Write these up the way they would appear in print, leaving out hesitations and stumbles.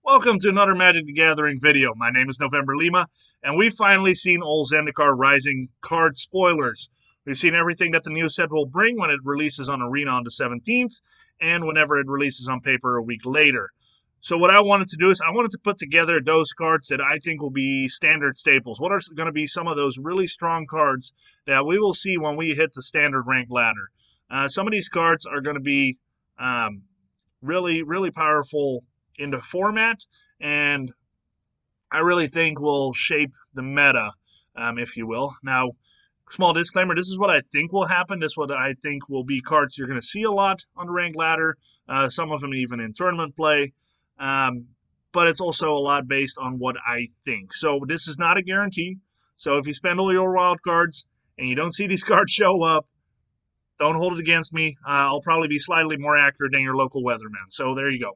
Welcome to another Magic the Gathering video. My name is November Lima, and we've finally seen old Zendikar Rising card spoilers. We've seen everything that the new set will bring when it releases on Arena on the 17th, and whenever it releases on paper a week later. So what I wanted to do is I wanted to put together those cards that I think will be standard staples. What are going to be some of those really strong cards that we will see when we hit the standard rank ladder? Some of these cards are going to be really powerful in the format, and I really think will shape the meta, if you will. Now, small disclaimer, this is what I think will happen. This is what I think will be cards you're going to see a lot on the ranked ladder, some of them even in tournament play, but it's also a lot based on what I think. So this is not a guarantee. So if you spend all your wild cards and you don't see these cards show up, don't hold it against me. I'll probably be slightly more accurate than your local weatherman. So there you go.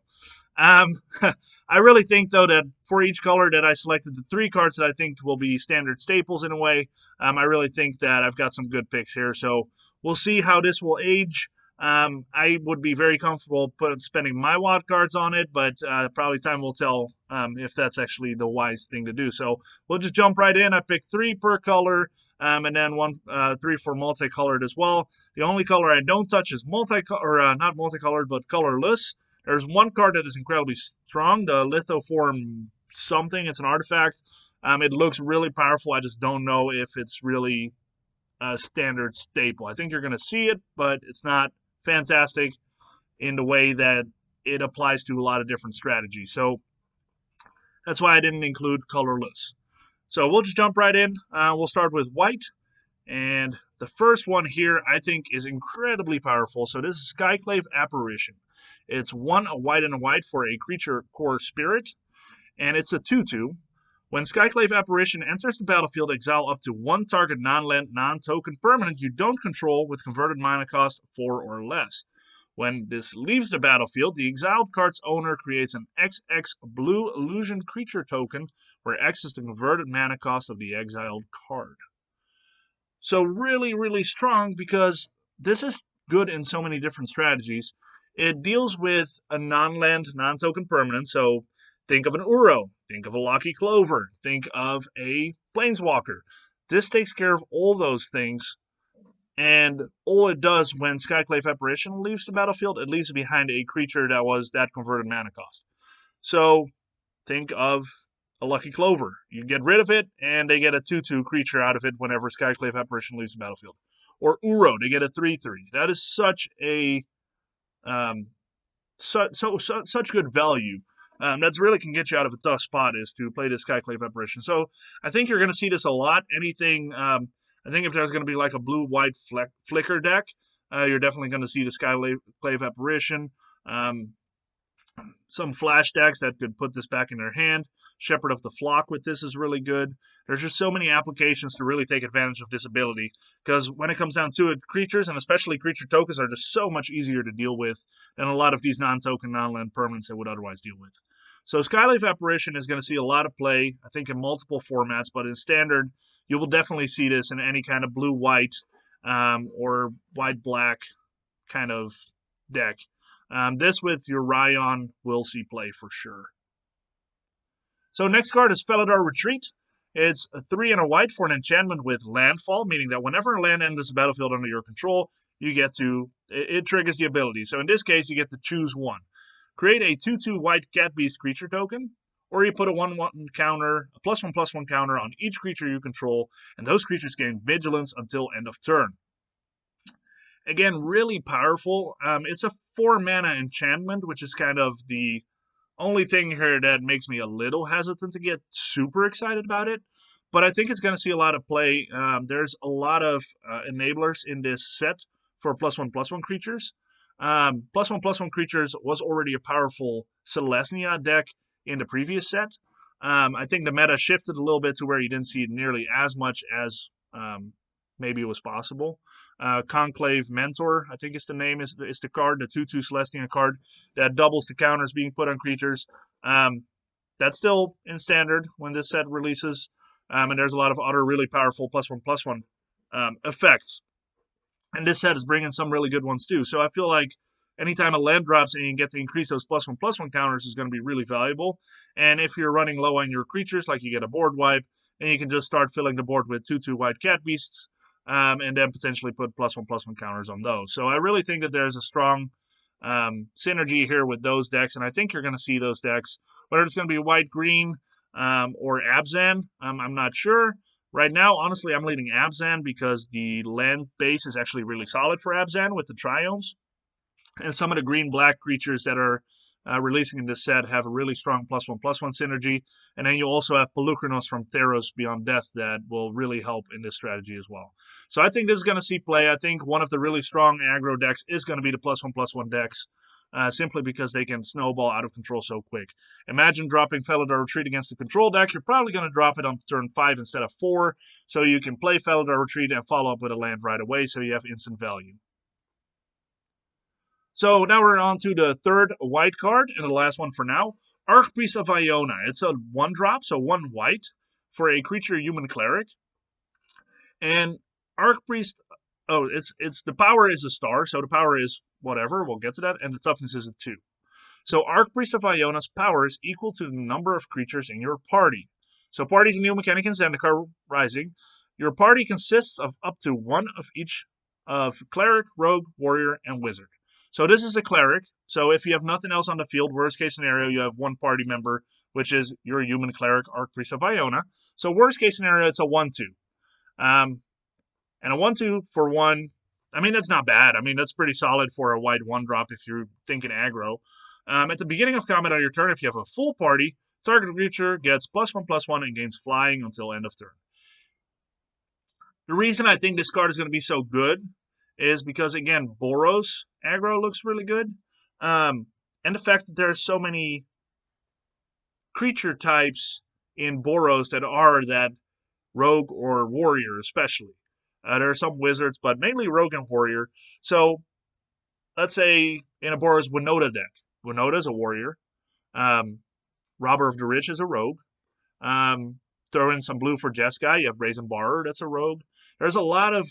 I really think, though, that for each color that I selected, the three cards that I think will be standard staples in a way, I really think that I've got some good picks here. So we'll see how this will age. I would be very comfortable spending my wild cards on it, but probably time will tell if that's actually the wise thing to do. So we'll just jump right in. I picked three per color. And then three for multicolored as well. The only color I don't touch is not multicolored, but colorless. There's one card that is incredibly strong, the Lithoform something. It's an artifact. It looks really powerful. I just don't know if it's really a standard staple. I think you're going to see it, but it's not fantastic in the way that it applies to a lot of different strategies. So that's why I didn't include colorless. So we'll just jump right in. We'll start with white. And the first one here I think is incredibly powerful. So this is Skyclave Apparition. It's a white and a white for a creature core spirit. And it's a 2/2. When Skyclave Apparition enters the battlefield, exile up to one target non-land, non-token permanent you don't control with converted mana cost 4 or less. When this leaves the battlefield, the exiled card's owner creates an XX blue illusion creature token, where X is the converted mana cost of the exiled card. So really strong, because this is good in so many different strategies. It deals with a non-land, non-token permanent, so think of an Uro, think of a Lucky Clover, think of a Planeswalker. This takes care of all those things. And all it does when Skyclave Apparition leaves the battlefield, it leaves behind a creature that was that converted mana cost. So think of a Lucky Clover. You get rid of it, and they get a 2/2 creature out of it whenever Skyclave Apparition leaves the battlefield. Or Uro, they get a 3/3. That is such a such good value. That's really can get you out of a tough spot, is to play this Skyclave Apparition. So I think you're going to see this a lot. Anything. I think if there's going to be like a blue-white flicker deck, you're definitely going to see the Skyclave Apparition. Some flash decks that could put this back in their hand. Shepherd of the Flock with this is really good. There's just so many applications to really take advantage of this ability, because when it comes down to it, creatures, and especially creature tokens, are just so much easier to deal with than a lot of these non-token, non-land permanents that would otherwise deal with. So Skyclave Apparition is going to see a lot of play, I think, in multiple formats, but in Standard, you will definitely see this in any kind of blue-white or white-black kind of deck. This with your Ryon will see play for sure. So next card is Felidar Retreat. It's a 3 and a white for an enchantment with landfall, meaning that whenever a land enters the battlefield under your control, it triggers the ability. So in this case, you get to choose one. Create a 2/2 white Cat Beast creature token, or you put a 1/1 counter, a +1/+1 counter on each creature you control, and those creatures gain vigilance until end of turn. Again, really powerful. It's a 4 mana enchantment, which is kind of the only thing here that makes me a little hesitant to get super excited about it. But I think it's going to see a lot of play. There's a lot of enablers in this set for +1/+1 creatures. +1/+1 creatures was already a powerful Celestia deck in the previous set. I think the meta shifted a little bit to where you didn't see it nearly as much as maybe it was possible. Conclave Mentor, I think is the name, is the card, the 2/2 Celestia card that doubles the counters being put on creatures. That's still in Standard when this set releases. And there's a lot of other really powerful +1/+1 effects. And this set is bringing some really good ones too. So I feel like anytime a land drops and you get to increase those +1/+1 counters is going to be really valuable. And if you're running low on your creatures, like you get a board wipe, then you can just start filling the board with 2/2 white cat beasts, and then potentially put +1/+1 counters on those. So I really think that there's a strong synergy here with those decks, and I think you're going to see those decks, whether it's going to be white-green or Abzan, I'm not sure. Right now, honestly, I'm leading Abzan because the land base is actually really solid for Abzan with the Triomes. And some of the green-black creatures that are releasing in this set have a really strong +1/+1 synergy. And then you also have Pelucranos from Theros Beyond Death that will really help in this strategy as well. So I think this is going to see play. I think one of the really strong aggro decks is going to be the +1/+1 decks. Simply because they can snowball out of control so quick. Imagine dropping Felidar Retreat against a control deck. You're probably going to drop it on turn 5 instead of 4, so you can play Felidar Retreat and follow up with a land right away, so you have instant value. So now we're on to the third white card, and the last one for now. Archpriest of Iona. It's a 1-drop, so 1 white, for a creature human cleric. And Archpriest... Oh, it's the power is a star, so the power is whatever, we'll get to that, and the toughness is a 2. So Archpriest of Iona's power is equal to the number of creatures in your party. So party's a new mechanic in Zendikar Rising. Your party consists of up to 1 of each of Cleric, Rogue, Warrior, and Wizard. So this is a Cleric, so if you have nothing else on the field, worst case scenario, you have 1 party member, which is your human Cleric, Archpriest of Iona. So worst case scenario, it's a 1/2. And a 1/2 for 1, I mean, that's not bad. I mean, that's pretty solid for a white 1-drop if you're thinking aggro. At the beginning of combat on your turn, if you have a full party, target creature gets +1/+1 and gains flying until end of turn. The reason I think this card is going to be so good is because, again, Boros aggro looks really good. And the fact that there are so many creature types in Boros that are that rogue or warrior especially. There are some wizards, but mainly rogue and warrior. So let's say in a Boros Winota deck. Winota is a warrior. Robber of the Rich is a rogue. Throw in some blue for Jeskai. You have Brazen Borrower, that's a rogue. There's a lot of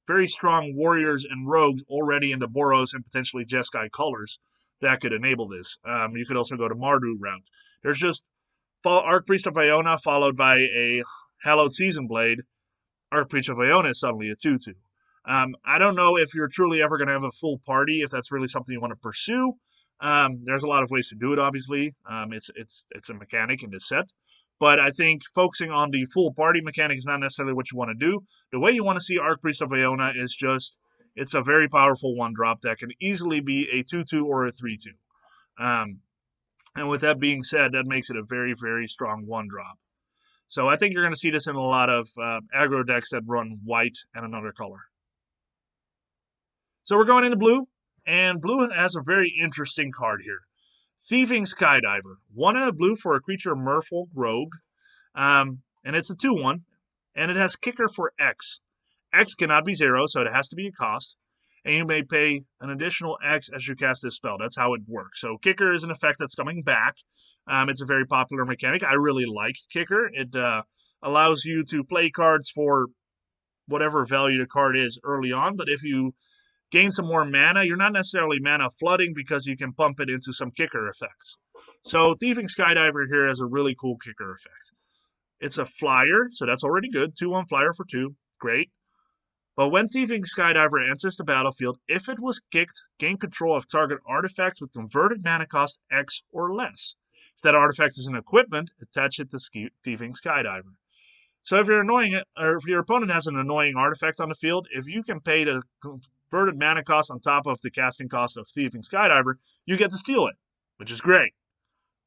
very strong warriors and rogues already in the Boros and potentially Jeskai colors that could enable this. You could also go to Mardu route. There's just Archpriest of Iona followed by a Hallowed Season Blade. Archpriest of Iona is suddenly a 2/2. I don't know if you're truly ever going to have a full party, if that's really something you want to pursue. There's a lot of ways to do it, obviously. It's a mechanic in this set. But I think focusing on the full party mechanic is not necessarily what you want to do. The way you want to see Archpriest of Iona is just, it's a very powerful 1-drop that can easily be a 2/2 or a 3/2. And with that being said, that makes it a very, very strong 1-drop. So I think you're going to see this in a lot of aggro decks that run white and another color. So we're going into blue, and blue has a very interesting card here. Thieving Skydiver. 1 and a blue for a creature Merfolk Rogue. And it's a 2/1, and it has kicker for X. X cannot be 0, so it has to be a cost. And you may pay an additional X as you cast this spell. That's how it works. So kicker is an effect that's coming back. It's a very popular mechanic. I really like kicker. It allows you to play cards for whatever value the card is early on. But if you gain some more mana, you're not necessarily mana flooding because you can pump it into some kicker effects. So Thieving Skydiver here has a really cool kicker effect. It's a flyer, so that's already good. 2/1 flyer for 2. Great. But when Thieving Skydiver enters the battlefield, if it was kicked, gain control of target artifacts with converted mana cost X or less. If that artifact is an equipment, attach it to Thieving Skydiver. So if you're annoying it, or if your opponent has an annoying artifact on the field, if you can pay the converted mana cost on top of the casting cost of Thieving Skydiver, you get to steal it, which is great.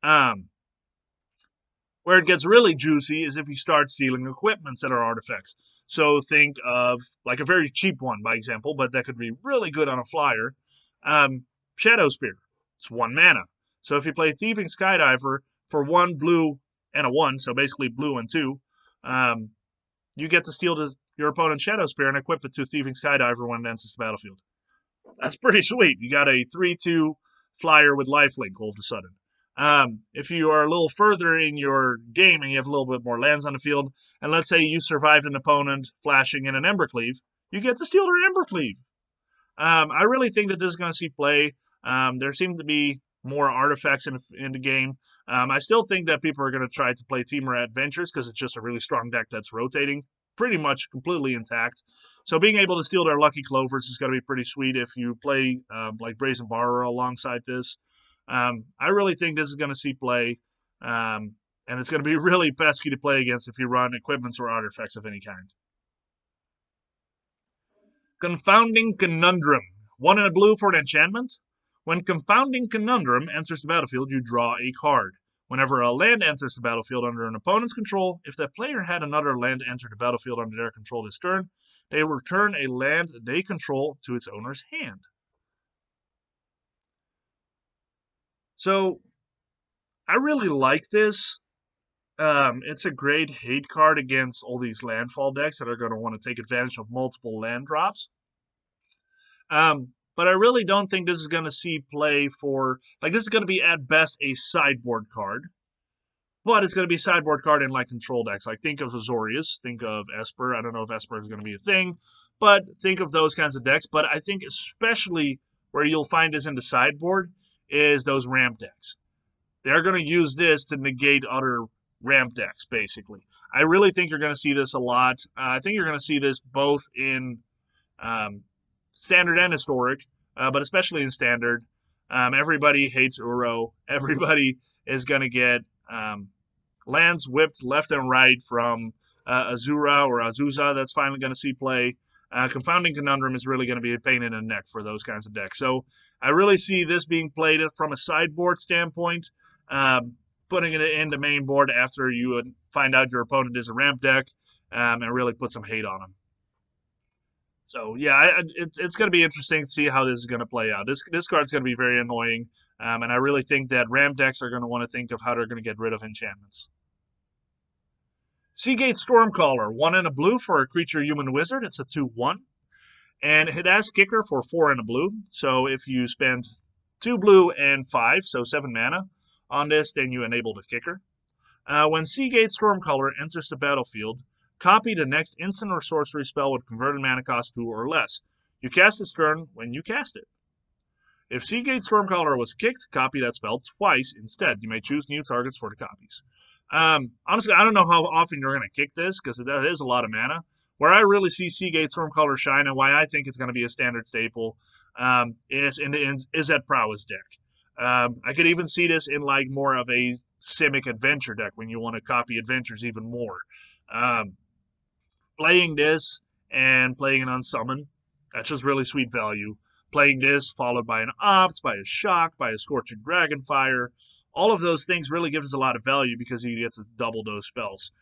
Where it gets really juicy is if you start stealing equipments that are artifacts. So think of like a very cheap one, by example, but that could be really good on a flyer. Shadow Spear. It's 1 mana. So if you play Thieving Skydiver for 1 blue and a 1, so basically blue and 2, you get to steal your opponent's Shadow Spear and equip it to Thieving Skydiver when it enters the battlefield. That's pretty sweet. You got a 3/2 flyer with lifelink all of a sudden. If you are a little further in your game and you have a little bit more lands on the field, and let's say you survived an opponent flashing in an Embercleave, you get to steal their Embercleave. I really think that this is going to see play. There seem to be more artifacts in the game. I still think that people are going to try to play Temur Adventures because it's just a really strong deck that's rotating pretty much completely intact. So being able to steal their Lucky Clovers is going to be pretty sweet if you play like Brazen Borrower alongside this. I really think this is going to see play, and it's going to be really pesky to play against if you run equipments or artifacts of any kind. Confounding Conundrum. 1 and a blue for an enchantment. When Confounding Conundrum enters the battlefield, you draw a card. Whenever a land enters the battlefield under an opponent's control, if that player had another land enter the battlefield under their control this turn, they return a land they control to its owner's hand. So, I really like this. It's a great hate card against all these landfall decks that are going to want to take advantage of multiple land drops. But I really don't think this is going to see play for, like, this is going to be at best a sideboard card. But it's going to be a sideboard card in, like, control decks. Like, think of Azorius, think of Esper. I don't know if Esper is going to be a thing, but think of those kinds of decks. But I think especially where you'll find this in the sideboard is those ramp decks. They're going to use this to negate other ramp decks, basically. I really think you're going to see this a lot. I think you're going to see this both in Standard and Historic, but especially in Standard. Everybody hates Uro. Everybody is going to get lands whipped left and right from Azura or Azusa. That's finally going to see play. Confounding Conundrum is really going to be a pain in the neck for those kinds of decks. So I really see this being played from a sideboard standpoint, putting it in the main board after you find out your opponent is a ramp deck, and really put some hate on them. So yeah, it's going to be interesting to see how this is going to play out. This card's going to be very annoying, and I really think that ramp decks are going to want to think of how they're going to get rid of enchantments. Gate Stormcaller, 1 and a blue for a creature human wizard. It's a 2/1. And it has kicker for 4 and a blue. So if you spend 2 blue and 5, so 7 mana on this, then you enable the kicker. When Gate Stormcaller enters the battlefield, copy the next instant or sorcery spell with converted mana cost 2 or less. You cast this turn when you cast it. If Gate Stormcaller was kicked, copy that spell twice instead. You may choose new targets for the copies. Honestly, I don't know how often you're going to kick this, because that is a lot of mana. Where I really see Gate Stormcaller shine, and why I think it's going to be a standard staple, is that Prowess deck. I could even see this in like more of a Simic Adventure deck when you want to copy adventures even more. Playing this and playing an Unsummon, that's just really sweet value. Playing this followed by an Opt, by a Shock, by a Scorching Dragonfire, all of those things really gives us a lot of value because you get to double those spells.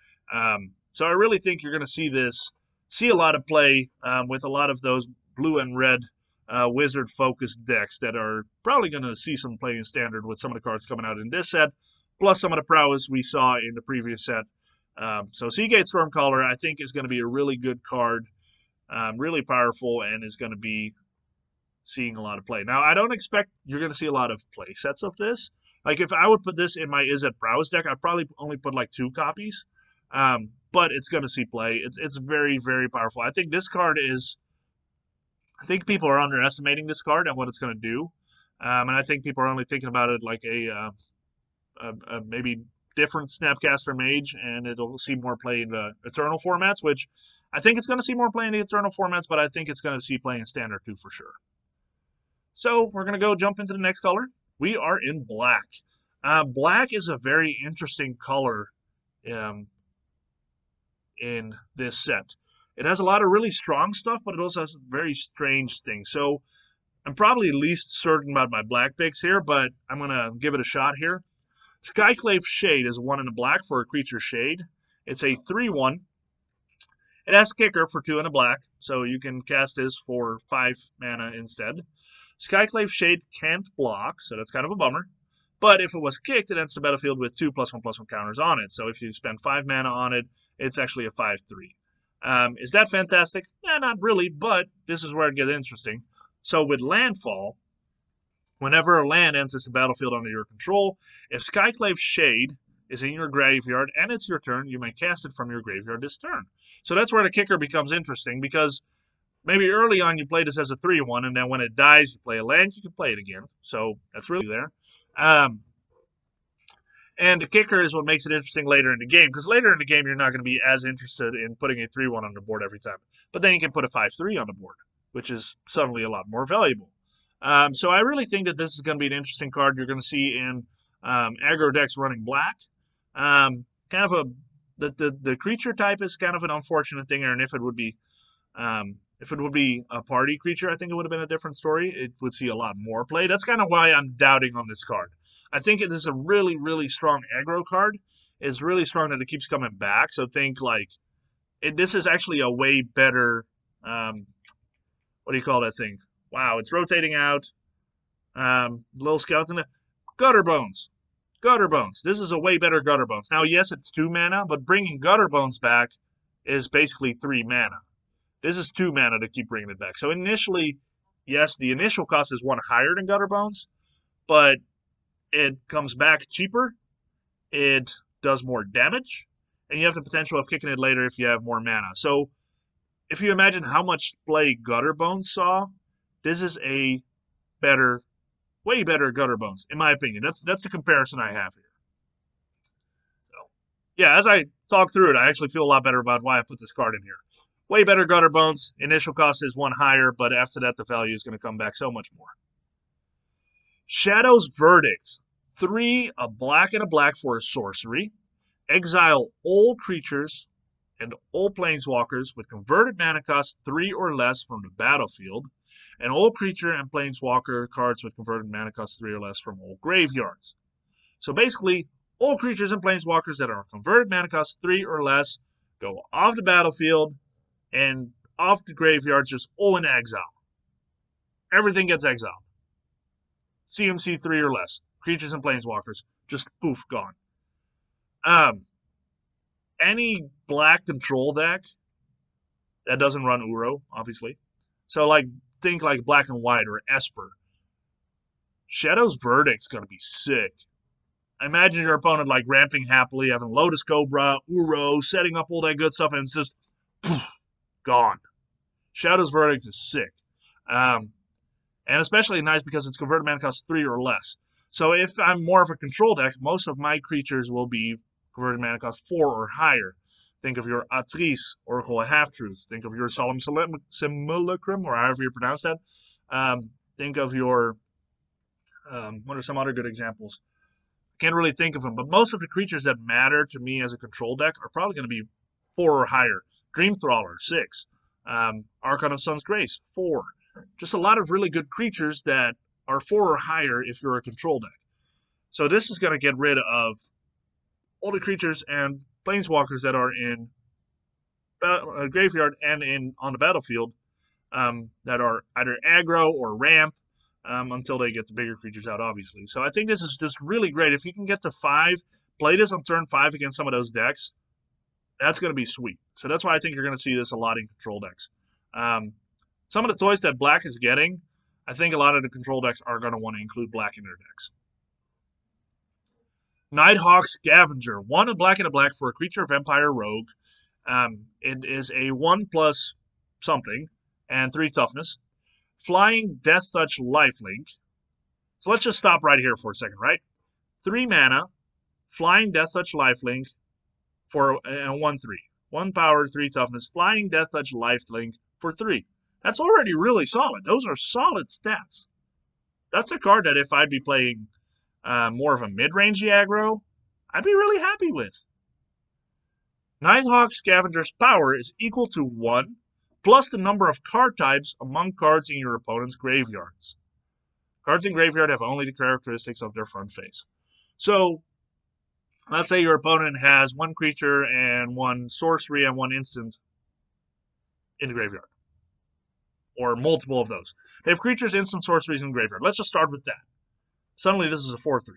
So I really think you're going to see a lot of play with a lot of those blue and red wizard-focused decks that are probably going to see some play in Standard with some of the cards coming out in this set, plus some of the prowess we saw in the previous set. So Gate Stormcaller, I think, is going to be a really good card, really powerful, and is going to be seeing a lot of play. Now, I don't expect you're going to see a lot of play sets of this. Like, if I would put this in my Izzet Prowess deck, I'd probably only put like 2 copies. But it's going to see play. It's very, very powerful. I think this card is... I think people are underestimating this card and what it's going to do. And I think people are only thinking about it like a maybe different Snapcaster Mage, and it'll see more play in the Eternal formats, which I think it's going to see more play in the Eternal formats, but I think it's going to see play in Standard too for sure. So we're going to go jump into the next color. We are in black. Black is a very interesting color in this set. It has a lot of really strong stuff, but it also has very strange things. So I'm probably least certain about my black picks here, but I'm going to give it a shot here. Skyclave Shade is 1 and a black for a creature Shade. It's a 3/1. It has kicker for 2 and a black, so you can cast this for 5 mana instead. Skyclave Shade can't block, so that's kind of a bummer. But if it was kicked, it enters the battlefield with 2+1/+1 counters on it. So if you spend 5 mana on it, it's actually a 5/3. Is that fantastic? Yeah, not really, but this is where it gets interesting. So with landfall, whenever a land enters the battlefield under your control, if Skyclave Shade is in your graveyard and it's your turn, you may cast it from your graveyard this turn. So that's where the kicker becomes interesting, because maybe early on you play this as a 3-1, and then when it dies, you play a land, you can play it again. So that's really there. And the kicker is what makes it interesting later in the game, because later in the game, you're not going to be as interested in putting a 3-1 on the board every time. But then you can put a 5-3 on the board, which is suddenly a lot more valuable. So I really think that this is going to be an interesting card you're going to see in aggro decks running black. Kind of the creature type is kind of an unfortunate thing, and if it would be a party creature, I think it would have been a different story. It would see a lot more play. That's kind of why I'm doubting on this card. I think it is a really, really strong aggro card. It's really strong that it keeps coming back. So think like this is actually a way better. What do you call that thing? Wow, it's rotating out. Little skeleton. Gutter Bones. Gutter Bones. This is a way better Gutter Bones. Now, yes, it's 2 mana, but bringing Gutter Bones back is basically 3 mana. This is 2 mana to keep bringing it back. So initially, yes, the initial cost is 1 higher than Gutter Bones, but it comes back cheaper. It does more damage, and you have the potential of kicking it later if you have more mana. So if you imagine how much play Gutter Bones saw, this is a better, way better Gutter Bones, in my opinion. That's the comparison I have here. So, yeah, as I talk through it, I actually feel a lot better about why I put this card in here. Way better Gutter Bones. Initial cost is 1 higher, but after that, the value is going to come back so much more. Shadow's Verdict. 3, a black and a black for a sorcery. Exile all creatures and all planeswalkers with converted mana cost 3 or less from the battlefield, and all creature and planeswalker cards with converted mana cost 3 or less from all graveyards. So basically, all creatures and planeswalkers that are converted mana cost 3 or less go off the battlefield and off the graveyards, just all in exile. Everything gets exiled. CMC 3 or less. Creatures and planeswalkers, just poof, gone. Any black control deck that doesn't run Uro, obviously. So like think like black and white or Esper. Shadow's Verdict's gonna be sick. I imagine your opponent like ramping happily, having Lotus Cobra, Uro, setting up all that good stuff, and it's just poof, gone. Shadow's Verdict is sick. And especially nice because it's converted mana cost 3 or less. So if I'm more of a control deck, most of my creatures will be converted mana cost 4 or higher. Think of your Atrice, Oracle of Half-Truths. Think of your Solemn Simulacrum, or however you pronounce that. Think of your, what are some other good examples? I can't really think of them, but most of the creatures that matter to me as a control deck are probably going to be 4 or higher. Dream Trawler, 6. Archon of Sun's Grace, 4. Just a lot of really good creatures that are 4 or higher if you're a control deck. So this is going to get rid of all the creatures and planeswalkers that are in graveyard and on the battlefield that are either aggro or ramp until they get the bigger creatures out, obviously. So I think this is just really great. If you can get to 5, play this on turn 5 against some of those decks, that's going to be sweet. So that's why I think you're going to see this a lot in control decks. Some of the toys that black is getting, I think a lot of the control decks are going to want to include black in their decks. Nighthawk Scavenger. 1 a black and a black for a creature vampire rogue. It is a 1+ something and 3 toughness. Flying Death Touch Lifelink. So let's just stop right here for a second, right? 3 mana, Flying Death Touch Lifelink for a 1/3. 1 power, 3 toughness. Flying Death Touch Lifelink for 3. That's already really solid. Those are solid stats. That's a card that if I'd be playing more of a mid-range aggro, I'd be really happy with. Nighthawk Scavenger's power is equal to 1 plus the number of card types among cards in your opponent's graveyards. Cards in graveyard have only the characteristics of their front face. So, let's say your opponent has 1 creature and 1 sorcery and 1 instant in the graveyard. Or multiple of those. They have creatures, instant, sorceries in the graveyard. Let's just start with that. Suddenly this is a 4/3.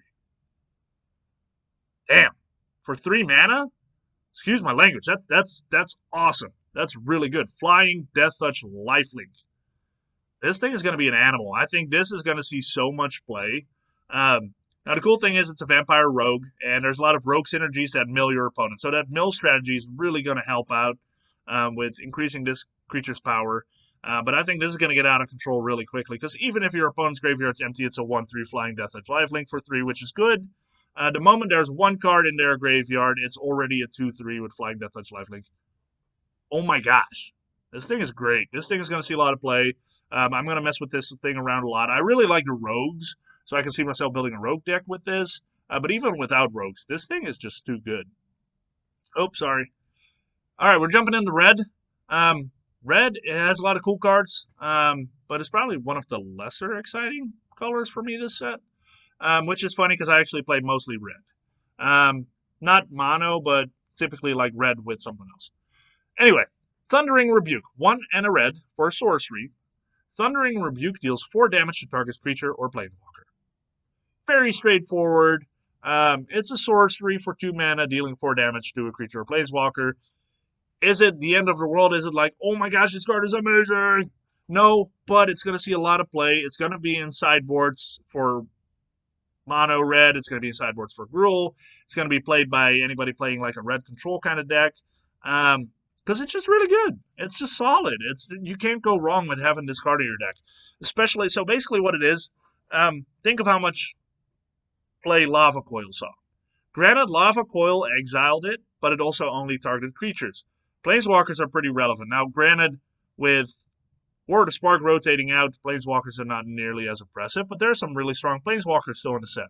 Damn. For 3 mana? Excuse my language. That's awesome. That's really good. Flying Death Touch Lifelink. This thing is going to be an animal. I think this is going to see so much play. Now, the cool thing is it's a vampire rogue, and there's a lot of rogue synergies that mill your opponent. So that mill strategy is really going to help out with increasing this creature's power. But I think this is going to get out of control really quickly, because even if your opponent's graveyard's empty, it's a 1/3 Flying Deathedge Lifelink for 3, which is good. The moment there's one card in their graveyard, it's already a 2/3 with Flying Deathdodge Lifelink. Oh my gosh. This thing is great. This thing is going to see a lot of play. I'm going to mess with this thing around a lot. I really like the rogues, so I can see myself building a rogue deck with this. But even without rogues, this thing is just too good. Oh, sorry. All right, we're jumping into red. Red has a lot of cool cards, but it's probably one of the lesser exciting colors for me this set, which is funny because I actually play mostly red. Not mono, but typically like red with something else. Anyway, Thundering Rebuke, 1 and a red for a sorcery. Thundering Rebuke deals 4 damage to target's creature or planeswalker. Very straightforward. It's a sorcery for 2 mana, dealing 4 damage to a creature or planeswalker. Is it the end of the world? Is it like, oh my gosh, this card is amazing? No, but it's going to see a lot of play. It's going to be in sideboards for mono red. It's going to be in sideboards for Gruul. It's going to be played by anybody playing like a red control kind of deck. Because it's just really good. It's just solid. You can't go wrong with having this card in your deck. Especially, so basically what it is, think of how much play Lava Coil saw. Granted, Lava Coil exiled it, but it also only targeted creatures. Planeswalkers are pretty relevant. Now, granted, with Word of Spark rotating out, Planeswalkers are not nearly as oppressive, but there are some really strong Planeswalkers still in the set.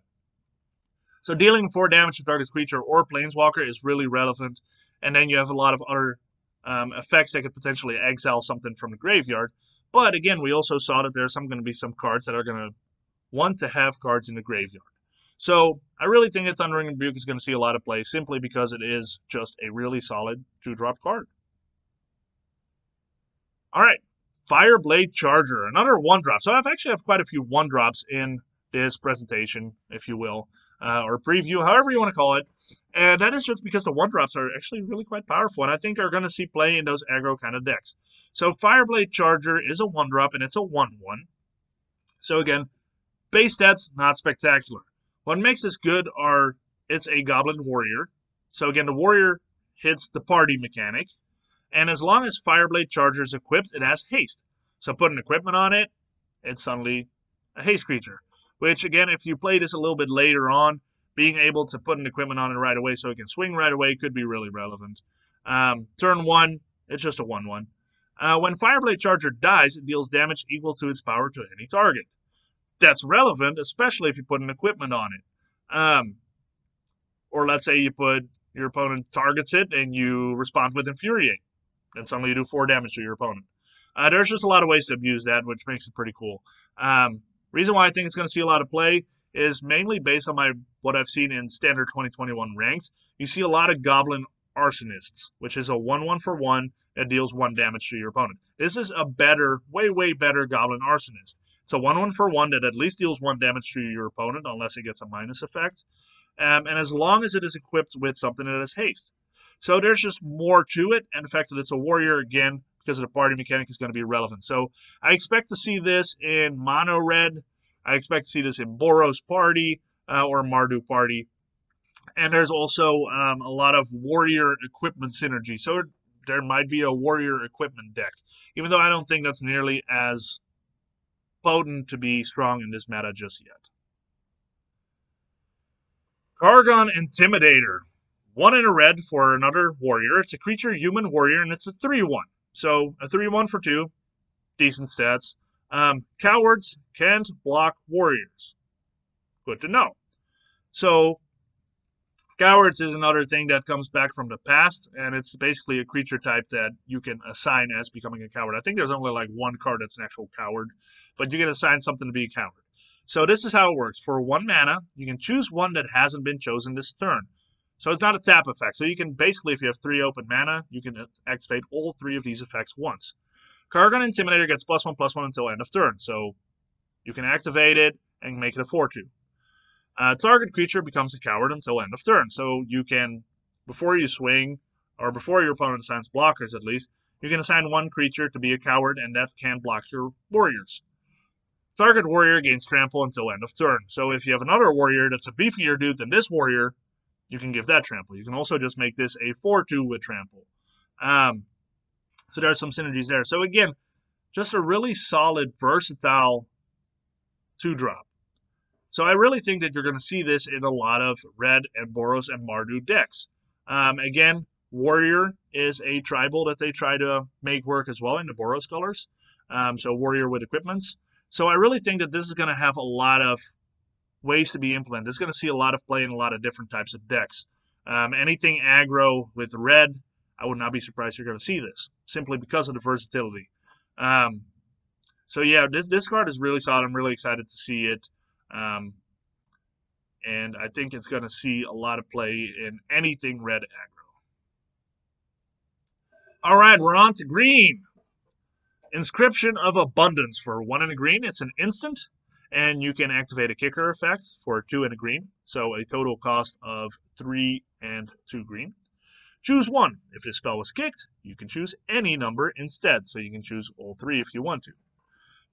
So dealing 4 damage to target's creature or Planeswalker is really relevant, and then you have a lot of other effects that could potentially exile something from the graveyard. But again, we also saw that there's going to be some cards that are going to want to have cards in the graveyard. So I really think that Thundering Rebuke is going to see a lot of play simply because it is just a really solid 2-drop card. All right, Fireblade Charger, another 1-drop. So I actually have quite a few 1-drops in this presentation, if you will, or preview, however you want to call it. And that is just because the 1-drops are actually really quite powerful, and I think are going to see play in those aggro kind of decks. So Fireblade Charger is a 1-drop, and it's a 1/1. So again, base stats, not spectacular. What makes this good are, it's a Goblin Warrior. So again, the Warrior hits the party mechanic. And as long as Fireblade Charger is equipped, it has haste. So put an equipment on it, it's suddenly a haste creature. Which, again, if you play this a little bit later on, being able to put an equipment on it right away so it can swing right away could be really relevant. Turn 1, it's just a 1/1. When Fireblade Charger dies, it deals damage equal to its power to any target. That's relevant, especially if you put an equipment on it. Or let's say you put your opponent targets it and you respond with Infuriate. Then suddenly you do 4 damage to your opponent. There's just a lot of ways to abuse that, which makes it pretty cool. Reason why I think it's going to see a lot of play is mainly based on what I've seen in Standard 2021 ranked. You see a lot of Goblin Arsonists, which is a 1/1 for 1 that deals 1 damage to your opponent. This is a better, way better Goblin Arsonist. It's a 1/1 for 1 that at least deals 1 damage to your opponent, unless it gets a minus effect. And as long as it is equipped with something that has haste. So there's just more to it, and the fact that it's a warrior, again, because of the party mechanic, is going to be relevant. So I expect to see this in Mono Red. I expect to see this in Boros Party or Mardu Party. And there's also a lot of warrior equipment synergy. So there might be a warrior equipment deck, even though I don't think that's nearly as potent to be strong in this meta just yet. Kargon Intimidator. 1 and a red for another warrior. It's a creature, human warrior, and it's a 3/1. So a 3/1 for 2. Decent stats. Cowards can't block warriors. Good to know. So cowards is another thing that comes back from the past, and it's basically a creature type that you can assign as becoming a coward. I think there's only like 1 card that's an actual coward, but you can assign something to be a coward. So this is how it works. For 1 mana, you can choose one that hasn't been chosen this turn. So it's not a tap effect. So you can basically, if you have 3 open mana, you can activate all 3 of these effects once. Kargon Intimidator gets +1/+1 until end of turn. So you can activate it and make it a 4/2. Target creature becomes a coward until end of turn. So you can, before you swing, or before your opponent assigns blockers at least, you can assign 1 creature to be a coward, and that can block your warriors. Target warrior gains trample until end of turn. So if you have another warrior that's a beefier dude than this warrior, you can give that trample. You can also just make this a 4/2 with trample. So there are some synergies there. So again, Just a really solid, versatile 2-drop. So I really think that you're going to see this in a lot of red and Boros and Mardu decks. Again, Warrior is a tribal that they try to make work as well in the Boros colors. So Warrior with equipments. So I really think that this is going to have a lot of ways to be implemented. It's going to see a lot of play in a lot of different types of decks. Anything aggro with red, I would not be surprised you're going to see this, simply because of the versatility. So yeah, this card is really solid. I'm really excited to see it. And I think it's going to see a lot of play in anything red aggro. All right, we're on to green. Inscription of Abundance for 1 and a green. It's an instant, and you can activate a kicker effect for 2 and a green. So a total cost of 3 and 2 green. Choose 1. If this spell was kicked, you can choose any number instead. So you can choose all 3 if you want to.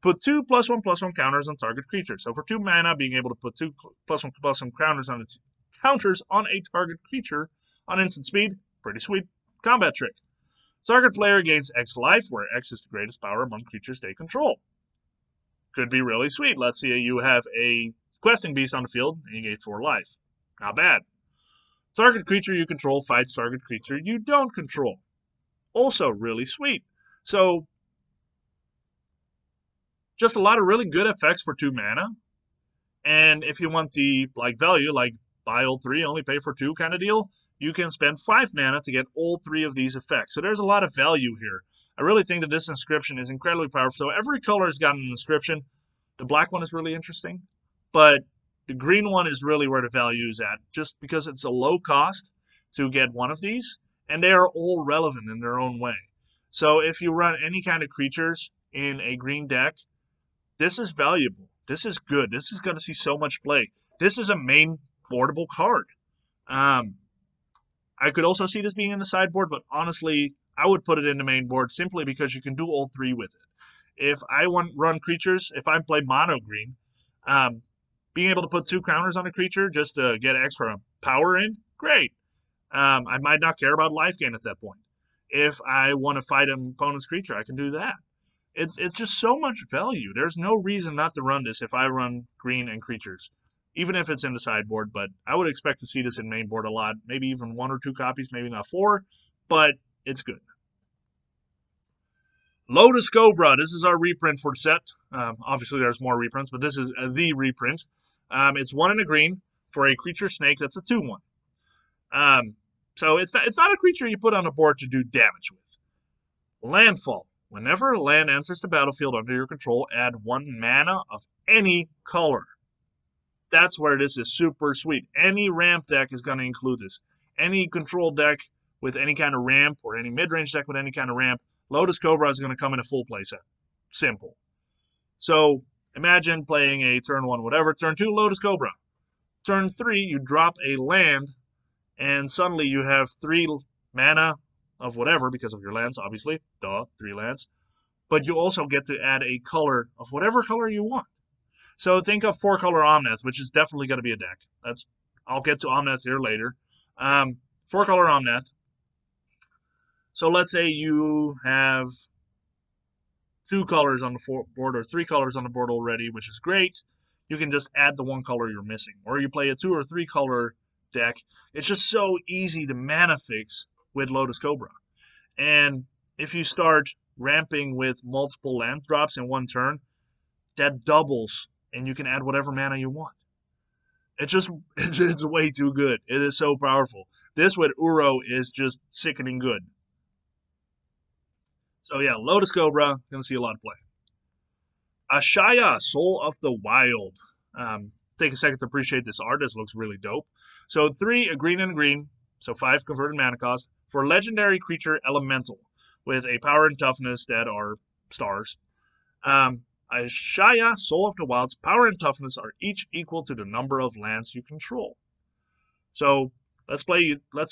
Put 2 +1/+1 counters on target creature. So for 2 mana, being able to put 2 +1/+1 counters on a target creature on instant speed, pretty sweet combat trick. Target player gains X life, where X is the greatest power among creatures they control. Could be really sweet. Let's say you have a questing beast on the field and you gain 4 life. Not bad. Target creature you control fights target creature you don't control. Also really sweet. So just a lot of really good effects for 2 mana. And if you want the value, like buy all 3, only pay for 2 kind of deal, you can spend 5 mana to get all 3 of these effects. So there's a lot of value here. I really think that this inscription is incredibly powerful. So every color has got an inscription. The black one is really interesting, but the green one is really where the value is at, just because it's a low cost to get one of these, and they are all relevant in their own way. So if you run any kind of creatures in a green deck, this is valuable. This is good. This is going to see so much play. This is a main boardable card. I could also see this being in the sideboard, but honestly, I would put it in the main board simply because you can do all 3 with it. If I run creatures, if I play mono green, being able to put 2 counters on a creature just to get extra power in, great. I might not care about life gain at that point. If I want to fight an opponent's creature, I can do that. It's just so much value. There's no reason not to run this if I run green and creatures, even if it's in the sideboard. But I would expect to see this in main board a lot, maybe even 1 or 2 copies, maybe not 4, but it's good. Lotus Cobra. This is our reprint for the set. Obviously, there's more reprints, but this is the reprint. It's 1 and a green for a creature snake. That's a 2/1. So it's not a creature you put on the board to do damage with. Landfall. Whenever a land enters the battlefield under your control, add 1 mana of any color. That's where this is super sweet. Any ramp deck is going to include this. Any control deck with any kind of ramp, or any mid-range deck with any kind of ramp, Lotus Cobra is going to come in a full play set. Simple. So imagine playing a turn 1 whatever, turn 2 Lotus Cobra. Turn 3 you drop a land, and suddenly you have 3 mana of whatever because of your lands, obviously. Duh, 3 lands. But you also get to add a color of whatever color you want. So think of 4-color Omnath, which is definitely going to be a deck. I'll get to Omnath here later. 4-color Omnath. So let's say you have 2 colors on the board or 3 colors on the board already, which is great. You can just add the 1 color you're missing. Or you play a 2 or 3 color deck. It's just so easy to mana fix with Lotus Cobra. And if you start ramping with multiple land drops in 1 turn, that doubles, and you can add whatever mana you want. It's way too good. It is so powerful. This with Uro is just sickening good. So yeah, Lotus Cobra, gonna see a lot of play. Ashaya, Soul of the Wild. Take a second to appreciate this art. This looks really dope. So 3, a green and a green, so 5 converted mana cost, for legendary creature Elemental, with a power and toughness that are stars. Ashaya, Soul of the Wild's power and toughness are each equal to the number of lands you control. So let's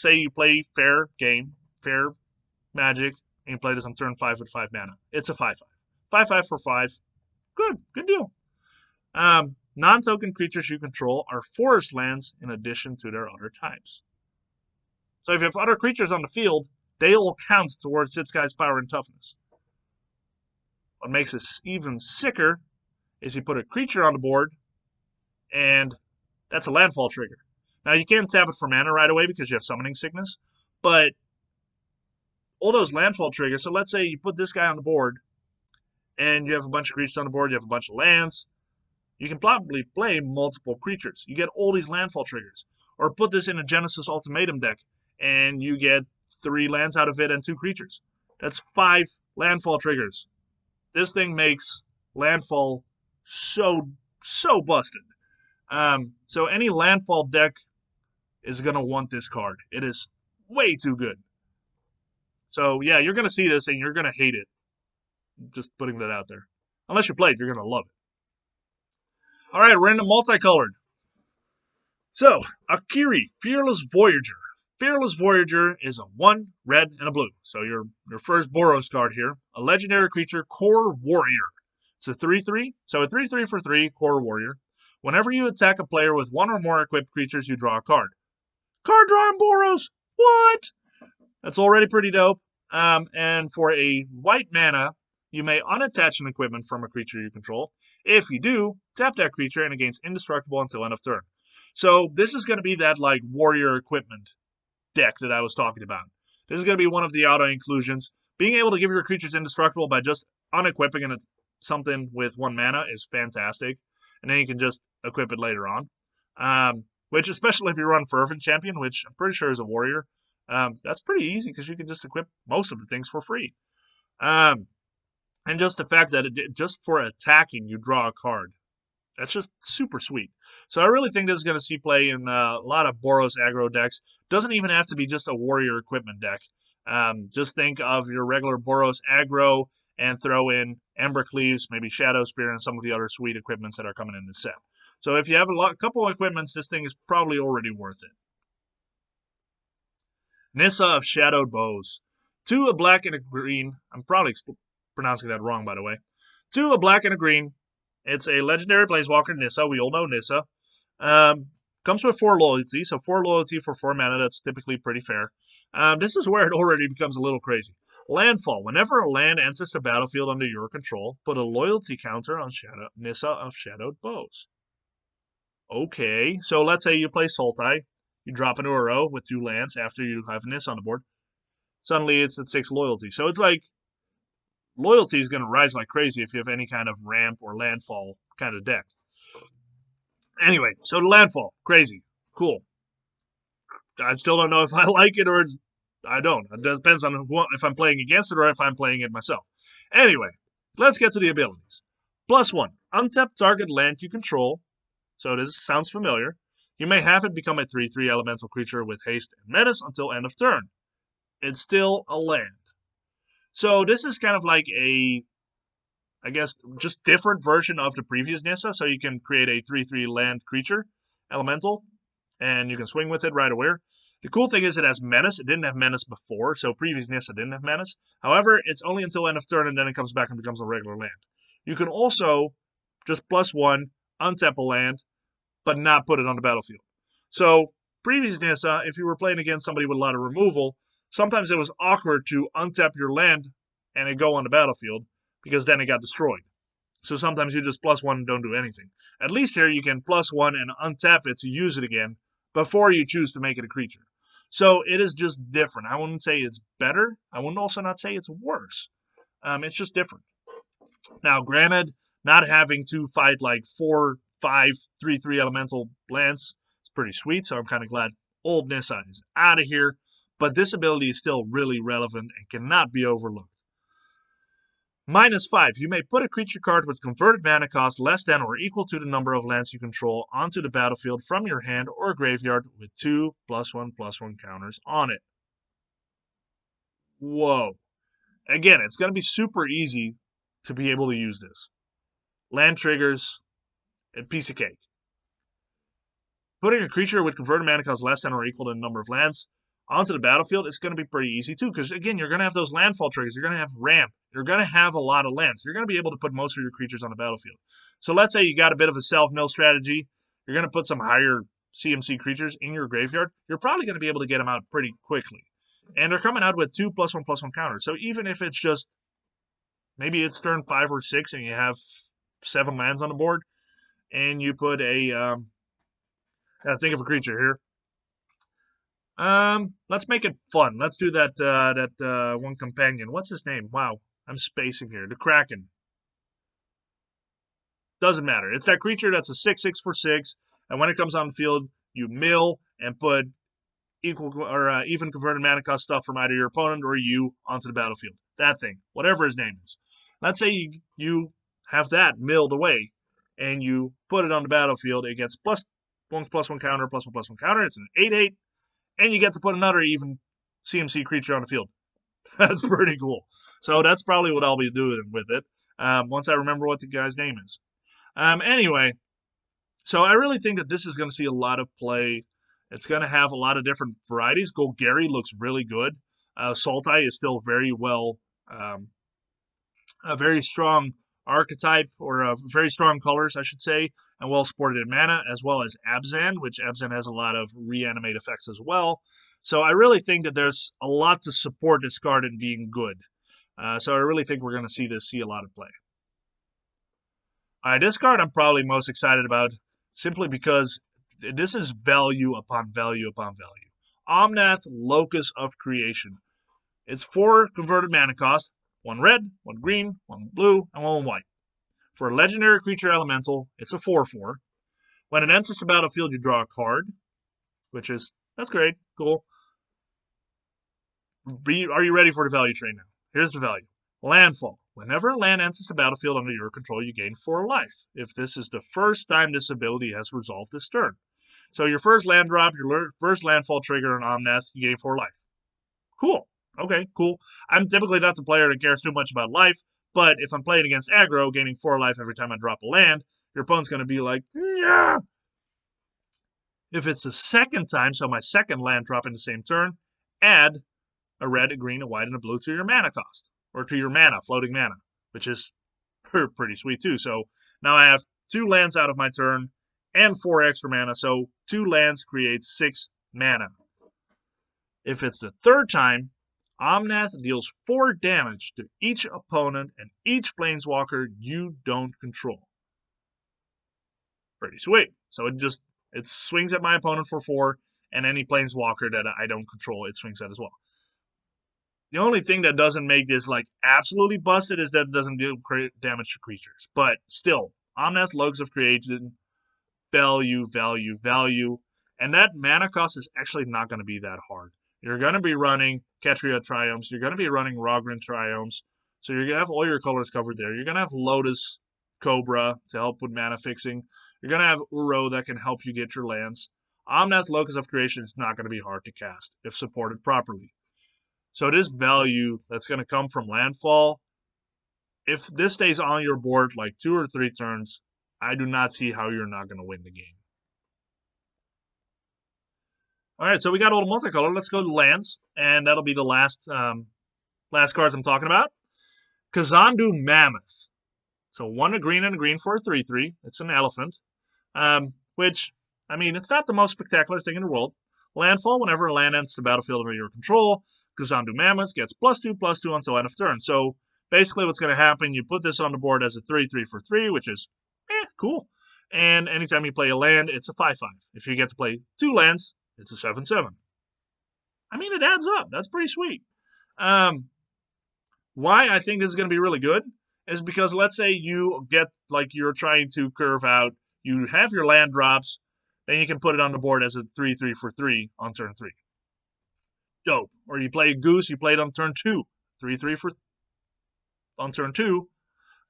say you play fair game, fair magic, and you play this on turn 5 with 5 mana. It's a 5/5. 5/5 for 5. Good deal. Non-token creatures you control are forest lands in addition to their other types. So if you have other creatures on the field, they all count towards Sitskai's power and toughness. what makes this even sicker is you put a creature on the board, and that's a landfall trigger. Now, you can't tap it for mana right away because you have Summoning Sickness, but all those landfall triggers, so let's say you put this guy on the board, and you have a bunch of creatures on the board, you have a bunch of lands, you can probably play multiple creatures. You get all these landfall triggers. Or put this in a Genesis Ultimatum deck, and you get 3 lands out of it and 2 creatures. That's 5 landfall triggers. This thing makes landfall so busted. So any landfall deck is going to want this card. It is way too good. So yeah, you're going to see this and you're going to hate it. Just putting that out there. Unless you play it, you're going to love it. All right, we're into multicolored. So, Akiri, Fearless Voyager. Fearless Voyager is a 1, red, and a blue. So your first Boros card here. A legendary creature, Core Warrior. It's a 3/3. So a 3/3 for 3, Core Warrior. Whenever you attack a player with 1 or more equipped creatures, you draw a card. Card drawing Boros! What? That's already pretty dope. And for a white mana, you may unattach an equipment from a creature you control. If you do, tap that creature and it gains indestructible until end of turn. So this is going to be that like warrior equipment deck that I was talking about. This is going to be one of the auto inclusions. Being able to give your creatures indestructible by just unequipping it something with 1 mana is fantastic. And then you can just equip it later on. Which, especially if you run Fervent Champion, which I'm pretty sure is a warrior, that's pretty easy because you can just equip most of the things for free. And just the fact that just for attacking, you draw a card. That's just super sweet. So I really think this is going to see play in a lot of Boros aggro decks. Doesn't even have to be just a warrior equipment deck. Just think of your regular Boros aggro and throw in Embercleaves, maybe Shadow Spear, and some of the other sweet equipments that are coming in this set. So if you have a couple of equipments, this thing is probably already worth it. Nissa of Shadowed Boughs. 2 a black and a green. I'm probably pronouncing that wrong, by the way. 2 a black and a green. It's a legendary planeswalker, Nissa. We all know Nissa. Comes with 4 loyalty, so 4 loyalty for 4 mana. That's typically pretty fair. This is where it already becomes a little crazy. Landfall. Whenever a land enters the battlefield under your control, put a loyalty counter on Nissa of Shadowed Boughs. Okay, so let's say you play Sultai. You drop an Uro with 2 lands after you have Nissa on the board. Suddenly it's at 6 loyalty. So it's like loyalty is going to rise like crazy if you have any kind of ramp or landfall kind of deck. Anyway, so the landfall, crazy, cool. I still don't know if I like it or I don't. It depends on if I'm playing against it or if I'm playing it myself. Anyway, let's get to the abilities. +1, untap target land you control. So this sounds familiar. You may have it become a 3/3 elemental creature with haste and menace until end of turn. It's still a land. So this is kind of like a, I guess, just different version of the previous Nissa. So you can create a 3/3 land creature, elemental, and you can swing with it right away. The cool thing is it has menace. It didn't have menace before, so previous Nissa didn't have menace. However, it's only until end of turn, and then it comes back and becomes a regular land. You can also just +1, untap a land, but not put it on the battlefield. So previous Nissa, if you were playing against somebody with a lot of removal, sometimes it was awkward to untap your land and it go on the battlefield because then it got destroyed. So sometimes you just +1 and don't do anything. At least here you can +1 and untap it to use it again before you choose to make it a creature. So it is just different. I wouldn't say it's better. I wouldn't also not say it's worse. It's just different. Now, granted, not having to fight like 4, 5, 3/3 elemental lands is pretty sweet, so I'm kind of glad old Nissa is out of here. But this ability is still really relevant and cannot be overlooked. -5, you may put a creature card with converted mana cost less than or equal to the number of lands you control onto the battlefield from your hand or graveyard with 2 +1/+1 counters on it. Whoa. Again, it's going to be super easy to be able to use this. Land triggers, a piece of cake. Putting a creature with converted mana cost less than or equal to the number of lands onto the battlefield is going to be pretty easy too, because again, you're going to have those landfall triggers, you're going to have ramp, you're going to have a lot of lands. You're going to be able to put most of your creatures on the battlefield. So let's say you got a bit of a self-mill strategy, you're going to put some higher CMC creatures in your graveyard, you're probably going to be able to get them out pretty quickly. And they're coming out with 2 +1/+1 counters. So even if it's just maybe it's turn 5 or 6 and you have 7 lands on the board, and you put a, gotta think of a creature here. Let's make it fun. Let's do that one companion. What's his name? Wow, I'm spacing here. The Kraken. Doesn't matter. It's that creature that's a 6/6 for 6, and when it comes on the field, you mill and put equal or even converted mana cost stuff from either your opponent or you onto the battlefield. That thing, whatever his name is. Let's say you have that milled away, and you put it on the battlefield. It gets +1/+1 counter, +1/+1 counter. It's an 8/8, and you get to put another even CMC creature on the field. That's pretty cool. So that's probably what I'll be doing with it once I remember what the guy's name is. Anyway, so I really think that this is going to see a lot of play. It's going to have a lot of different varieties. Golgari looks really good. Sultai is still very well, a very strong archetype, or very strong colors, I should say, and well supported in mana, as well as Abzan, which Abzan has a lot of reanimate effects as well. So I really think that there's a lot to support this card in being good. So I really think we're going to see a lot of play. This card I'm probably most excited about, simply because this is value upon value upon value. Omnath, Locus of Creation. It's 4 converted mana cost, 1 red, 1 green, 1 blue, and 1 white. For a legendary creature elemental, it's a 4/4. When it enters the battlefield, you draw a card, that's great, cool. Are you ready for the value train now? Here's the value. Landfall. Whenever a land enters the battlefield under your control, you gain 4 life. If this is the first time this ability has resolved this turn. So your first land drop, your first landfall trigger on Omnath, you gain 4 life. Cool. Okay, cool. I'm typically not the player that cares too much about life, but if I'm playing against aggro, gaining 4 life every time I drop a land, your opponent's going to be like, yeah. If it's the second time, so my second land drop in the same turn, add a red, a green, a white, and a blue to your mana cost, or to your mana, floating mana, which is pretty sweet too. So now I have 2 lands out of my turn and 4 extra mana, so 2 lands creates 6 mana. If it's the third time, Omnath deals 4 damage to each opponent and each planeswalker you don't control. Pretty sweet. So it swings at my opponent for 4, and any planeswalker that I don't control, it swings at as well. The only thing that doesn't make this like absolutely busted is that it doesn't do damage to creatures. But still, Omnath, Locus of Creation, value, value, value. And that mana cost is actually not going to be that hard. You're going to be running Ketria Triomes. You're going to be running Rogran Triomes. So you're going to have all your colors covered there. You're going to have Lotus Cobra to help with mana fixing. You're going to have Uro that can help you get your lands. Omnath, Locus of Creation is not going to be hard to cast if supported properly. So this value that's going to come from landfall, if this stays on your board like 2 or 3 turns, I do not see how you're not going to win the game. All right, so we got a little multicolor. Let's go to lands, and that'll be the last cards I'm talking about. Kazandu Mammoth. So 1 a green and a green for a 3/3. It's an elephant, which, I mean, it's not the most spectacular thing in the world. Landfall, whenever a land enters the battlefield under your control, Kazandu Mammoth gets +2/+2 until end of turn. So basically what's going to happen, you put this on the board as a 3/3 for 3, which is cool. And anytime you play a land, it's a 5/5. If you get to play 2 lands, it's a 7/7. I mean, it adds up. That's pretty sweet. Why I think this is going to be really good is because let's say you get, like, you're trying to curve out, you have your land drops, then you can put it on the board as a 3/3 for 3 on turn 3. Dope. Or you play a Goose, you play it on turn 2. 3/3 for on turn 2.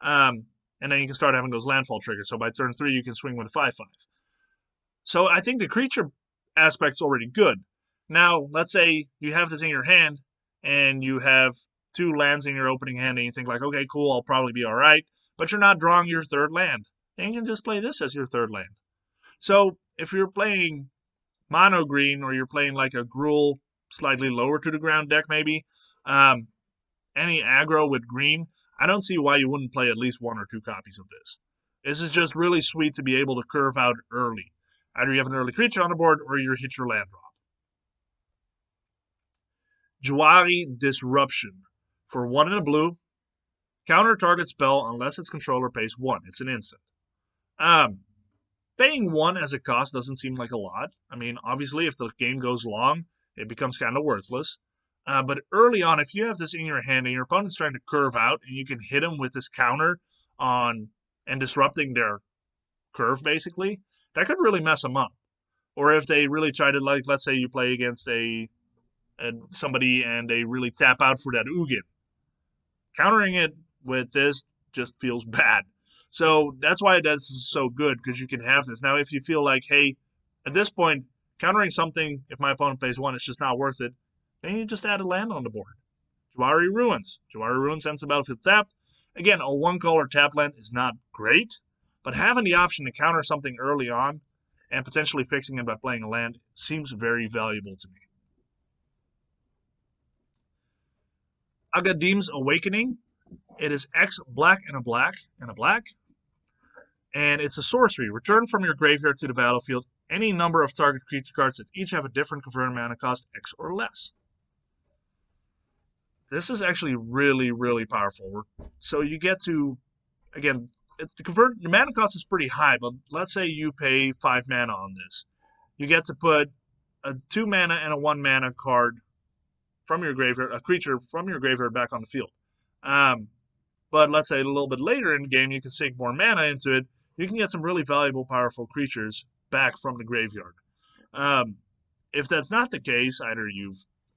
And then you can start having those landfall triggers. So by turn 3, you can swing with a 5/5. So I think the creature aspect's already good. Now, let's say you have this in your hand, and you have 2 lands in your opening hand, and you think like, okay, cool, I'll probably be all right. But you're not drawing your 3rd land. And you can just play this as your 3rd land. So if you're playing mono green, or you're playing like a Gruul slightly lower to the ground deck maybe, any aggro with green, I don't see why you wouldn't play at least 1 or 2 copies of this. This is just really sweet to be able to curve out early. Either you have an early creature on the board, or you hit your land drop. Jwari Disruption. For 1 and a blue, Counter target spell unless its controller pays 1. It's an instant. Paying 1 as a cost doesn't seem like a lot. I mean, obviously, if the game goes long, it becomes kind of worthless. But early on, if you have this in your hand and your opponent's trying to curve out, and you can hit them with this counter on and disrupting their curve, basically, that could really mess them up. Or if they really try to, like, let's say you play against somebody and they really tap out for that Ugin. Countering it with this just feels bad. So that's why that's so good, because you can have this. Now, if you feel like, hey, at this point, countering something, if my opponent plays 1, it's just not worth it, then you just add a land on the board. Jwari Ruins. Jwari Ruins ends the battlefield tapped. Again, a 1-color tap land is not great, but having the option to counter something early on and potentially fixing it by playing a land seems very valuable to me. Agadim's Awakening. It is X black and a black and a black. And it's a sorcery. Return from your graveyard to the battlefield any number of target creature cards that each have a different converted mana cost, X or less. This is actually really, really powerful. So you get to, again, the mana cost is pretty high, but let's say you pay 5 mana on this. You get to put a 2 mana and a 1 mana card from your graveyard, a creature from your graveyard back on the field. But let's say a little bit later in the game, you can sink more mana into it. You can get some really valuable, powerful creatures back from the graveyard. If that's not the case, either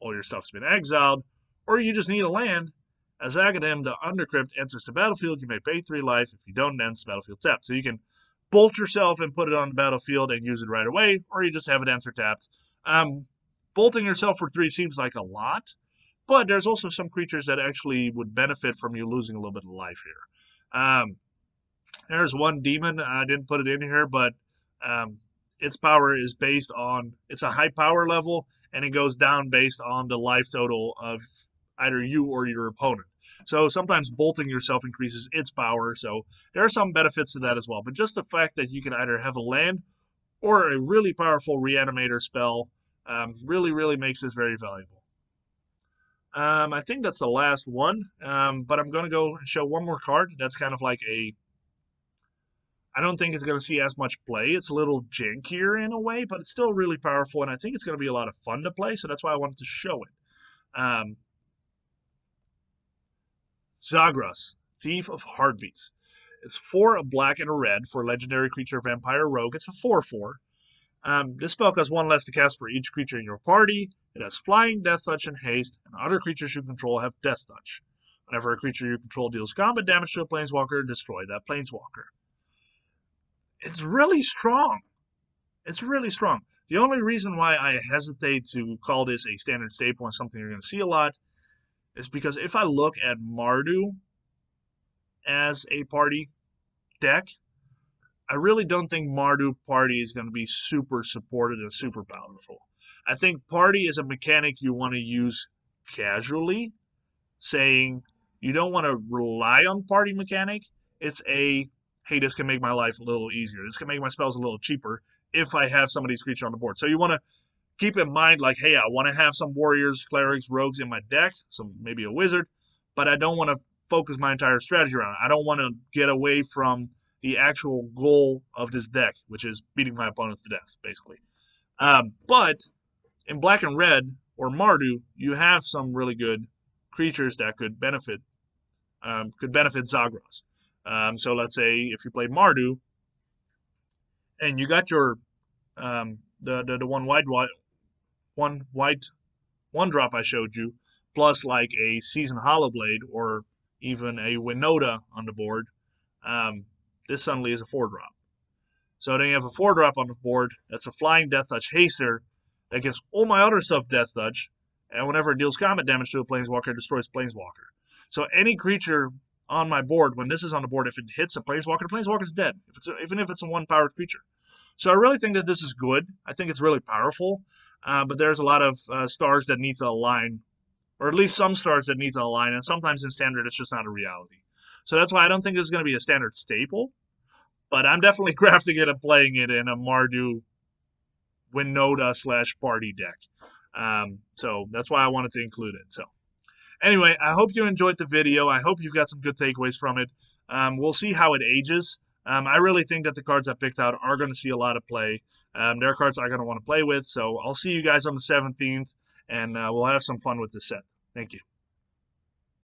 all your stuff's been exiled, or you just need a land. As Agadim, the Undercrypt enters the battlefield, you may pay 3 life. If you don't, then it's the battlefield tapped. So you can bolt yourself and put it on the battlefield and use it right away, or you just have it enter tapped. Bolting yourself for 3 seems like a lot, but there's also some creatures that actually would benefit from you losing a little bit of life here. There's one demon. I didn't put it in here, but its power is based on, it's a high power level, and it goes down based on the life total of either you or your opponent. So sometimes bolting yourself increases its power, so there are some benefits to that as well. But just the fact that you can either have a land or a really powerful reanimator spell really, really makes this very valuable. I think that's the last one, but I'm going to go and show one more card. That's kind of like I don't think it's going to see as much play. It's a little jankier in a way, but it's still really powerful, and I think it's going to be a lot of fun to play, so that's why I wanted to show it. Zagras, Thief of Heartbeats. It's 4 a black and a red for legendary creature Vampire Rogue. It's a 4/4. This spell costs 1 less to cast for each creature in your party. It has Flying, Death Touch, and Haste, and other creatures you control have Death Touch. Whenever a creature you control deals combat damage to a Planeswalker, destroy that Planeswalker. It's really strong. It's really strong. The only reason why I hesitate to call this a standard staple and something you're going to see a lot is because if I look at Mardu as a party deck, I really don't think Mardu Party is going to be super supported and super powerful. I think Party is a mechanic you want to use casually, saying you don't want to rely on Party mechanic. It's hey, this can make my life a little easier. This can make my spells a little cheaper if I have some of these creatures on the board. So you want to keep in mind, like, hey, I want to have some warriors, clerics, rogues in my deck, maybe a wizard, but I don't want to focus my entire strategy around it. I don't want to get away from the actual goal of this deck, which is beating my opponents to death, basically. But in black and red, or Mardu, you have some really good creatures that could benefit Zagras. So let's say if you play Mardu, and you got your the one drop I showed you, plus like a Seasoned Hollowblade or even a Winota on the board, this suddenly is a 4-drop. So then you have a 4-drop on the board that's a Flying, Death Touch, Haster that gives all my other stuff Death Touch, and whenever it deals combat damage to a Planeswalker, it destroys Planeswalker. So any creature on my board, when this is on the board, if it hits a Planeswalker, the Planeswalker's dead, even if it's a 1-powered creature. So I really think that this is good. I think it's really powerful, but there's a lot of stars that need to align, or at least some stars that need to align, and sometimes in Standard it's just not a reality. So that's why I don't think this is going to be a Standard staple, but I'm definitely crafting it and playing it in a Mardu Winota /party deck. So that's why I wanted to include it. So Anyway, I hope you enjoyed the video. I hope you got some good takeaways from it. We'll see how it ages. I really think that the cards I picked out are going to see a lot of play. They're cards I'm going to want to play with. So I'll see you guys on the 17th, and we'll have some fun with this set. Thank you.